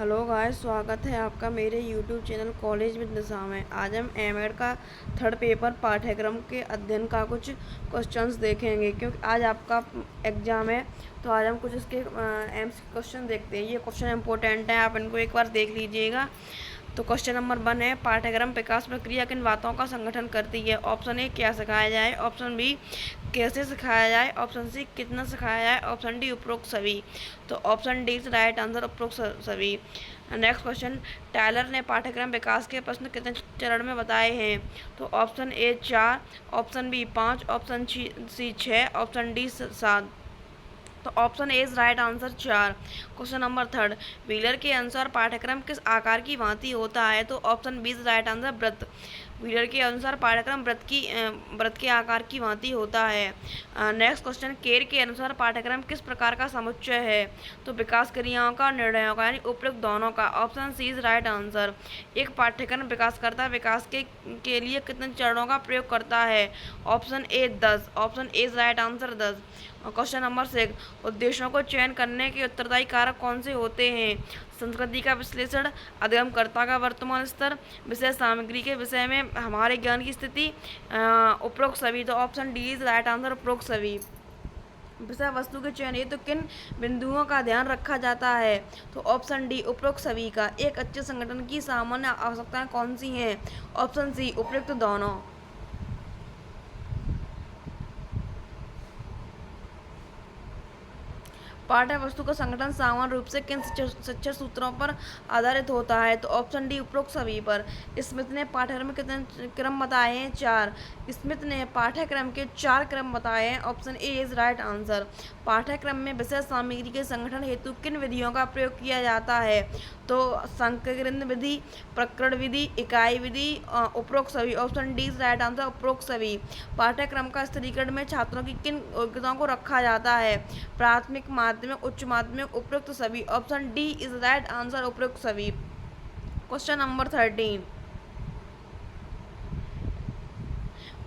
Hello guys, स्वागत है आपका मेरे यूट्यूब चैनल कॉलेज विद निशा में। आज हम एमएड का थर्ड पेपर पाठ्यक्रम के अध्ययन का कुछ क्वेश्चंस देखेंगे, क्योंकि आज आपका एग्ज़ाम है। तो आज हम कुछ इसके एमसीक्यू क्वेश्चन देखते हैं। ये क्वेश्चन इंपॉर्टेंट है, आप इनको एक बार देख लीजिएगा। तो क्वेश्चन नंबर 1 है, पाठ्यक्रम विकास प्रक्रिया किन बातों का संगठन करती है। ऑप्शन ए, क्या सिखाया जाए। ऑप्शन बी, कैसे सिखाया जाए। ऑप्शन सी, कितना सिखाया जाए। ऑप्शन डी, उपरोक्त सभी। तो option D is right answer, उपरोक्त सभी। नेक्स्ट क्वेश्चन, टायलर ने पाठ्यक्रम विकास के प्रश्न कितने चरण में बताए हैं। तो option A 4, option B 5, option C 6, option D 7। तो option A is right answer 4। Question number 3, Wheeler के अनुसार पाठ्यक्रम किस आकार की भांति होता है। तो option B is right answer वृत्त। व्हीलर के अनुसार पाठ्यक्रम वृत्त के आकार की भांति होता है। नेक्स्ट क्वेश्चन, केर के अनुसार पाठ्यक्रम किस प्रकार का समुच्चय है। तो विकास क्रियाओं का, निर्णयों का, यानी उपयुक्त दोनों का। Option C is right answer. एक पाठ्यक्रम विकासकर्ता विकास के लिए कितने चरणों का प्रयोग करता है। Option A 10। Option A is right answer 10। Question number 6, उद्देश्यों को चयन करने के उत्तरदायी कारक कौन से होते हैं। संस्कृति का विश्लेषण, अधिगमकर्ता का वर्तमान स्तर, विषय सामग्री के विषय में हमारे ज्ञान की स्थिति, उपरोक्त सभी। तो option D is right answer, उपरोक्त सभी। विषय वस्तु के चयन हेतु किन बिंदुओं का ध्यान रखा जाता है। तो ऑप्शन डी, उपरोक्त सभी का। एक अच्छे संगठन की सामान्य आवश्यकताएं कौन सी हैं। ऑप्शन सी, उपयुक्त दोनों। पाठ्य वस्तु का संगठन सामान्य रूप से किन शिक्षण सूत्रों पर आधारित होता है। तो ऑप्शन डी, उपरोक्त सभी पर। स्मिथ ने पाठ्यक्रम में कितने क्रम बताए हैं। 4। स्मिथ ने पाठ्यक्रम के 4 क्रम बताए हैं। Option A is right answer. पाठ्यक्रम में विषय सामग्री के संगठन हेतु किन विधियों का प्रयोग किया जाता है। तो संकीर्ण विधि, प्रकरण विधि, इकाई विधि, उपरोक्त सभी। Option D is right answer, उपरोक्त सभी। पाठ्यक्रम का स्तरीकरण में छात्रों की किन योग्यताओं को रखा जाता है। प्राथमिक, माध्यमिक, उच्च माध्यमिक, उपरोक्त सभी। Option D is right answer, उपरोक्त सभी। क्वेश्चन नंबर 13,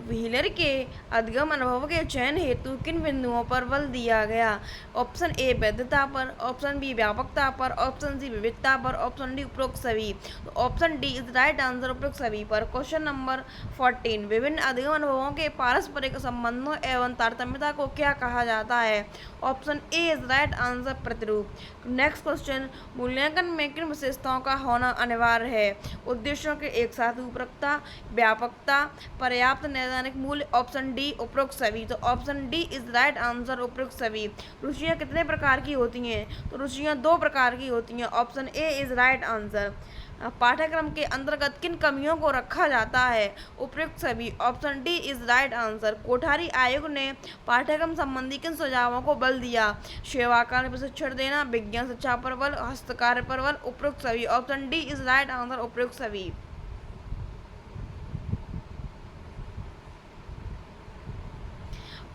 व्हीलर के अधिगम अनुभव के चयन हेतु किन बिंदुओं पर बल दिया गया। ऑप्शन ए वैधता पर, ऑप्शन बी व्यापकता पर, ऑप्शन सी विविधता पर, ऑप्शन डी उपरोक्त सभी। तो option D is right answer, उपरोक्त सभी पर। क्वेश्चन नंबर 14, विभिन्न अधिगम अनुभवों के पारस्परिक संबंधों एवं तारतम्यता को क्या कहा जाता है। Option A is right answer, प्रतिरूप। नेक्स्ट क्वेश्चन, मूल्यांकन में किन विशेषताओं का होना अनिवार्य है। उद्देश्यों के एक साथ उपयुक्तता, व्यापकता, पर्याप्त नैदानिक मूल्य। ऑप्शन डी, उपरोक्त सभी। तो option D is right answer, उपरोक्त सभी। रुचियाँ कितने प्रकार की होती हैं। तो रुचियाँ 2 प्रकार की होती हैं। Option A is right answer. पाठ्यक्रम के अंतर्गत किन कमियों को रखा जाता है। उपयुक्त सभी। Option D is right answer. Kothari आयोग ने पाठ्यक्रम संबंधी किन सुझावों को बल दिया। सेवा का प्रशिक्षण देना, विज्ञान शिक्षा पर बल, हस्तकार्य पर बल, उपयुक्त सभी। Option D is right answer, उपयुक्त सभी।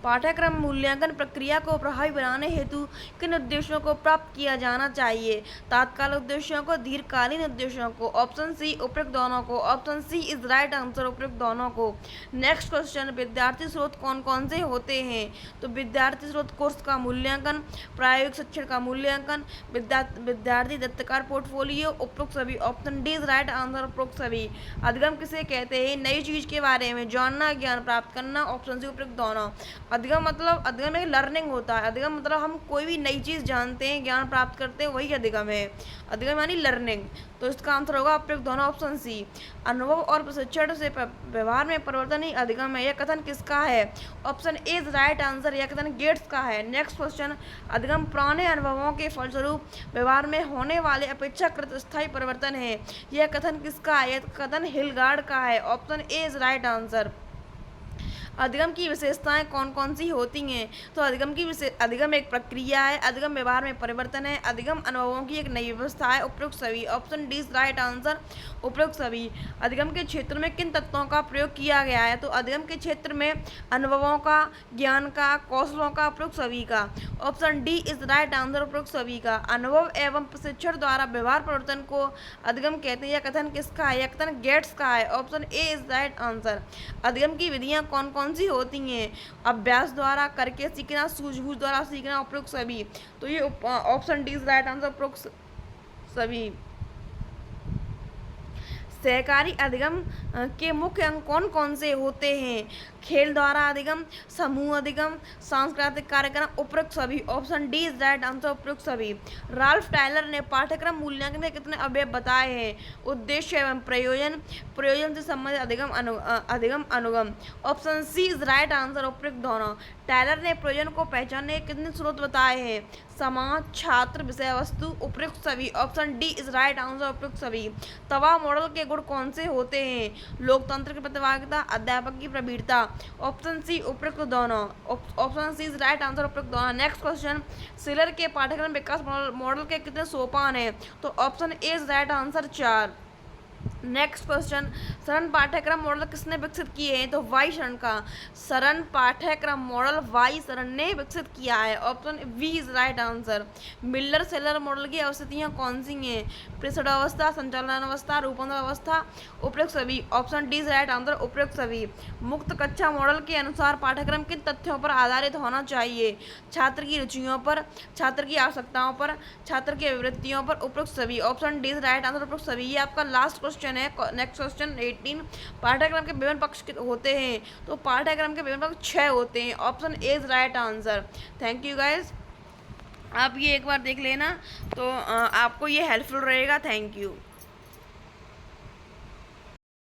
पाठ्यक्रम मूल्यांकन प्रक्रिया को प्रभावी बनाने हेतु किन उद्देश्यों को प्राप्त किया जाना चाहिए। तात्कालिक उद्देश्यों को, दीर्घकालीन उद्देश्यों को। ऑप्शन सी, उपयुक्त दोनों को। Option C is right answer, उपयुक्त दोनों को। नेक्स्ट क्वेश्चन, विद्यार्थी स्रोत कौन कौन से होते हैं। तो विद्यार्थी स्रोत कोर्स का मूल्यांकन, प्रायोगिक शिक्षण का मूल्यांकन, विद्यार्थी दत्तकार पोर्टफोलियो, उपयुक्त सभी। Option D is right answer, उपयुक्त सभी। अधिगम किसे कहते हैं। नई चीज के बारे में जानना, ज्ञान प्राप्त करना। ऑप्शन सी, उपयुक्त दोनों। अधिगम एक लर्निंग होता है। अधिगम मतलब हम कोई भी नई चीज़ जानते हैं, ज्ञान प्राप्त करते हैं, वही अधिगम है। अधिगम यानी लर्निंग। तो इसका आंसर होगा उपयुक्त दोनों, ऑप्शन सी। अनुभव और प्रशिक्षण से व्यवहार में परिवर्तन ही अधिगम है। यह कथन किसका है। Option A is right answer. यह कथन गेट्स का है। नेक्स्ट क्वेश्चन, अधिगम पुराने अनुभवों के फलस्वरूप व्यवहार में होने वाले अपेक्षाकृत स्थायी परिवर्तन है। यह कथन किसका है। यह कथन हिलगार्ड का है। Option A is right answer. अधिगम की विशेषताएं कौन कौन सी होती हैं। तो अधिगम एक प्रक्रिया है। अधिगम व्यवहार में परिवर्तन है। अधिगम अनुभवों की एक नई व्यवस्था है। उपयुक्त सभी। Option D is right answer, उपयुक्त सभी। अधिगम के क्षेत्र में किन तत्वों का प्रयोग किया गया है। तो अधिगम के क्षेत्र में अनुभवों का, ज्ञान का, कौशलों का, उपयुक्त सभी का। Option D is right answer, उपयुक्त सभी का। अनुभव एवं प्रशिक्षण द्वारा व्यवहार परिवर्तन को अधिगम कहते हैं। यह कथन किसका है। यह कथन गेट्स का है। Option A is right answer. अधिगम की विधियां कौन कौन सी होती हैं। अभ्यास द्वारा, करके सीखना, सूझबूझ द्वारा सीखना, उपयुक्त सभी। तो ये option D is right answer, उपयुक्त सभी। सहकारी अधिगम के मुख्य अंग कौन कौन से होते हैं? खेल द्वारा अधिगम, समूह अधिगम, सांस्कृतिक कार्यक्रम, उपरोक्त सभी। Option D is right answer, उपरोक्त सभी। राल्फ टायलर ने पाठ्यक्रम मूल्यांकन के कितने अवयव बताए हैं? उद्देश्य एवं प्रयोजन, प्रयोजन से संबंधित अधिगम, अधिगम, अनुगम। Option C is right answer, उपरोक्त दोनों। टायलर ने प्रयोजन को पहचानने के कितने स्रोत बताए हैं? समाज, छात्र, विषय वस्तु, उपयुक्त सभी। Option D is right answer, उपयुक्त सभी। तवा मॉडल के गुण कौन से होते हैं? लोकतंत्र की प्रतिभागिता, अध्यापक की प्रवीणता। ऑप्शन सी उपयुक्त दोनों। Option C is right answer, उपयुक्त दोनों। नेक्स्ट क्वेश्चन, सिलर के पाठ्यक्रम विकास मॉडल के कितने सोपान हैं? तो option A is right answer, 4। Next question, Saran पाठ्यक्रम मॉडल किसने विकसित किए हैं? तो वाई शरण का। सरन पाठ्यक्रम मॉडल वाई शरण ने विकसित किया है। Option B is right answer. Miller Seller model की अवस्थितियाँ कौन सी हैं? प्रेषण अवस्था, संचालन अवस्था, रूपांतर अवस्था, उपयुक्त सभी। Option D is right answer, उपयुक्त सभी। मुक्त कक्षा मॉडल के अनुसार पाठ्यक्रम किन तथ्यों पर आधारित होना चाहिए? छात्र की रुचियों पर, छात्र की आवश्यकताओं पर, छात्र की अभिवृत्तियों पर, उपयुक्त सभी। Option D is right answer, उपयुक्त सभी। ये आपका लास्ट क्वेश्चन है। नेक्स्ट क्वेश्चन 18, पाठ्यक्रम के विभिन्न पक्ष होते हैं? तो पाठ्यक्रम के विभिन्न पक्ष 6 होते हैं। Option A is right answer. Thank you guys, आप ये एक बार देख लेना तो आपको ये हेल्पफुल रहेगा। Thank you.